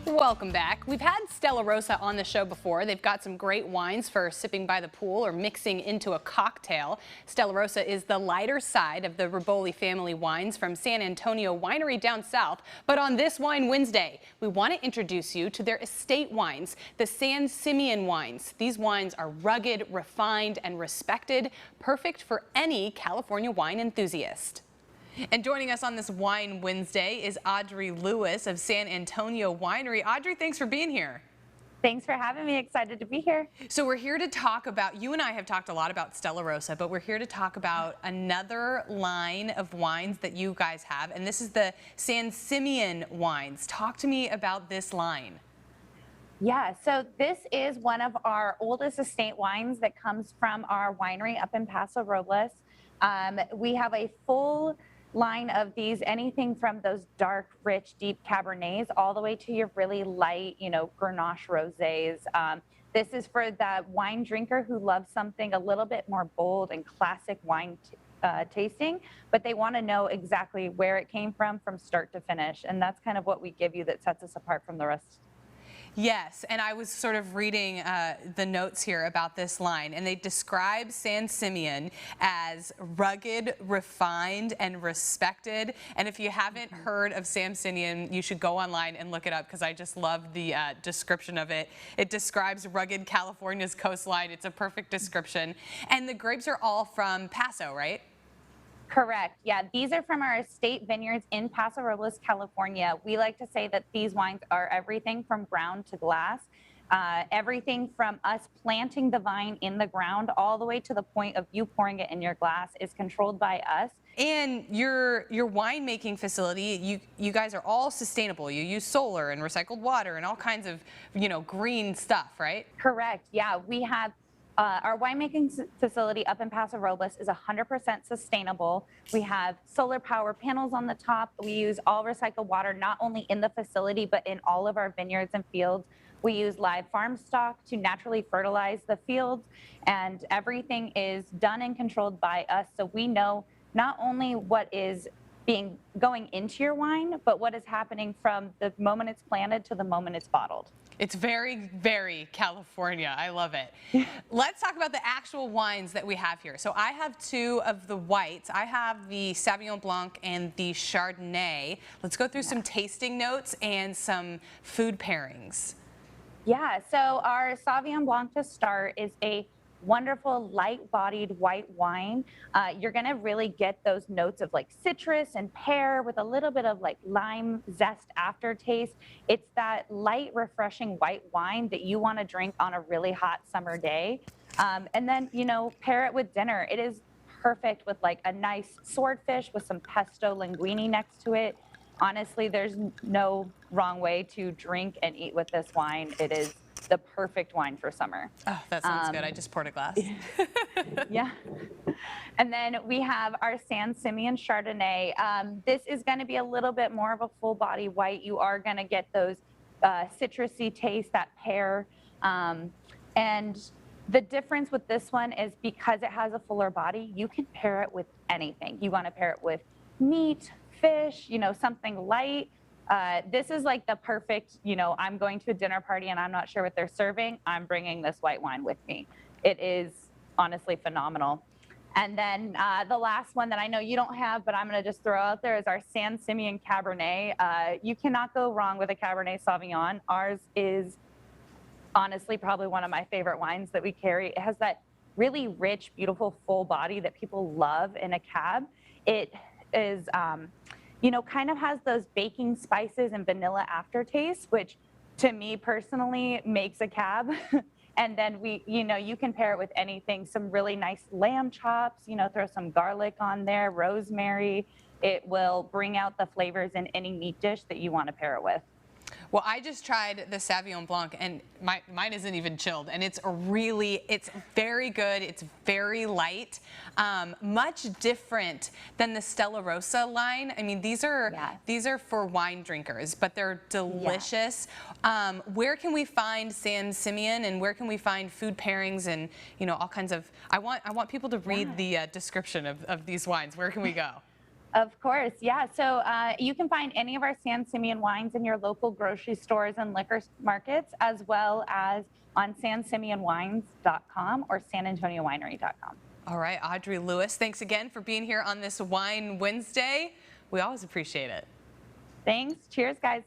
Welcome back. We've had Stella Rosa on the show before. They've got some great wines for sipping by the pool or mixing into a cocktail. Stella Rosa is the lighter side of the Riboli family wines from San Antonio Winery down south. But on this Wine Wednesday, we want to introduce you to their estate wines, the San Simeon wines. These wines are rugged, refined, and respected, perfect for any California wine enthusiast. And joining us on this Wine Wednesday is Audrey Lewis of San Antonio Winery. Audrey, thanks for being here. Thanks for having me. Excited to be here. So we're here to talk about, you and I have talked a lot about Stella Rosa, but we're here to talk about another line of wines that you guys have, and this is the San Simeon wines. Talk to me about this line. Yeah, so this is one of our oldest estate wines that comes from our winery up in Paso Robles. We have a full line of these, anything from those dark, rich, deep Cabernets all the way to your really light, Grenache rosés. This is for that wine drinker who loves something a little bit more bold and classic wine tasting, but they want to know exactly where it came from start to finish. And that's kind of what we give you that sets us apart from the rest. Yes, and I was sort of reading the notes here about this line, and they describe San Simeon as rugged, refined, and respected. And if you haven't heard of San Simeon, you should go online and look it up, because I just love the description of it. It describes rugged California's coastline. It's a perfect description. And the grapes are all from Paso, right? Correct. Yeah, these are from our estate vineyards in Paso Robles, California. We like to say that these wines are everything from ground to glass. Everything from us planting the vine in the ground all the way to the point of you pouring it in your glass is controlled by us. And your winemaking facility, you guys are all sustainable. You use solar and recycled water and all kinds of, green stuff, right? Correct. Yeah, we have our winemaking facility up in Paso Robles is 100% sustainable. We have solar power panels on the top. We use all recycled water, not only in the facility, but in all of our vineyards and fields. We use live farm stock to naturally fertilize the fields, and everything is done and controlled by us. So we know not only what is going into your wine, but what is happening from the moment it's planted to the moment it's bottled. It's very, very California. I love it. Let's talk about the actual wines that we have here. So I have two of the whites. I have the Sauvignon Blanc and the Chardonnay. Let's go through some tasting notes and some food pairings. Yeah, so our Sauvignon Blanc to start is a wonderful light-bodied white wine. You're gonna really get those notes of like citrus and pear with a little bit of like lime zest aftertaste. It's that light, refreshing white wine that you want to drink on a really hot summer day. And then, pair it with dinner. It is perfect with like a nice swordfish with some pesto linguine next to it. Honestly, there's no wrong way to drink and eat with this wine. It is the perfect wine for summer. Oh, that sounds good. I just poured a glass. Yeah. And then we have our San Simeon Chardonnay. This is going to be a little bit more of a full body white. You are going to get those citrusy taste, that pear. And the difference with this one is because it has a fuller body, you can pair it with anything. You want to pair it with meat, fish, something light. This is like the perfect, I'm going to a dinner party and I'm not sure what they're serving. I'm bringing this white wine with me. It is honestly phenomenal. And then the last one that I know you don't have, but I'm going to just throw out there is our San Simeon Cabernet. You cannot go wrong with a Cabernet Sauvignon. Ours is honestly probably one of my favorite wines that we carry. It has that really rich, beautiful, full body that people love in a cab. It is kind of has those baking spices and vanilla aftertaste, which to me personally makes a cab. And then you can pair it with anything, some really nice lamb chops, throw some garlic on there, rosemary. It will bring out the flavors in any meat dish that you want to pair it with. Well, I just tried the Sauvignon Blanc, and mine isn't even chilled, and it's very good. It's very light, much different than the Stella Rosa line. I mean, these are for wine drinkers, but they're delicious. Where can we find San Simeon, and where can we find food pairings and all kinds of? I want people to read the description of these wines. Where can we go? Of course, yeah. So you can find any of our San Simeon wines in your local grocery stores and liquor markets, as well as on sansimeonwines.com or sanantoniawinery.com. All right, Audrey Lewis, thanks again for being here on this Wine Wednesday. We always appreciate it. Thanks. Cheers, guys.